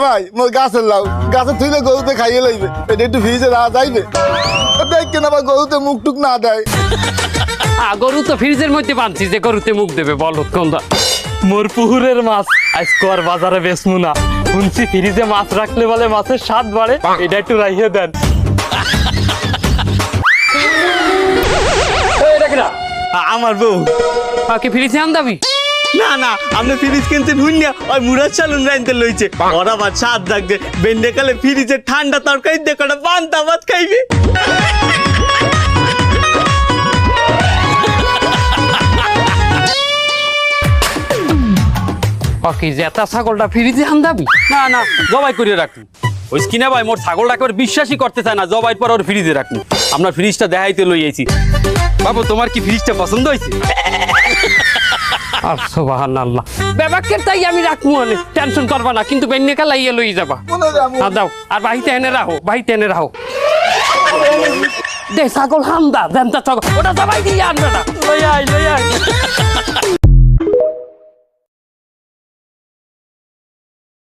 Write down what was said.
ভাই মোর গাছের লাউ গাছে থুইলে গরুতে খাইয়ে লইবে এটা একটু ফ্রিজে রাখা যাইবে দেখ কেন আবার গরুতে মুখ টুক না দেয় গরু তো ফ্রিজের মধ্যে বানছি যে গরুতে মুখ দেবে বলো কোনটা মোর পুকুরের মাছ আজকে আর বাজারে বেচমু না শুনছি ফ্রিজে মাছ রাখলে বলে মাছের স্বাদ বাড়ে এটা একটু রাইয়ে দেন আমার বউ কি ফ্রিজে আন দাবি না না আপনি ফ্রিজ কিনতে ভুল না ওই মুরাদ চালুন রাইনতে লইছে ওরা আবার স্বাদ রাখবে বেন্ডে কালে ফ্রিজে ঠান্ডা তরকারি দেখো না পান্তা ভাত খাইবে কি জেতা ছাগলটা ফ্রিজে আন দাবি না না জবাই করে রাখুন ওই কিনা ভাই মোর ছাগলটাকে ওর বিশ্বাসই করতে চায় না জবাই পর ওর ফ্রিজে রাখুন আপনার ফ্রিজটা দেখাইতে লই আইছি বাবু তোমার কি ফ্রিজটা পছন্দ হয়েছে আর সুবহানাল্লাহ বেবাকের তাই আমি রাখবো না টেনশন করবা না কিন্তু বেন্নে কাল আইয়া লই যাবা আর দাও আর বাহিতে এনে রাখো দে ছাগল হামদা দেন তা ছাগল ওটা জবাই দিয়ে আনবে না লই আই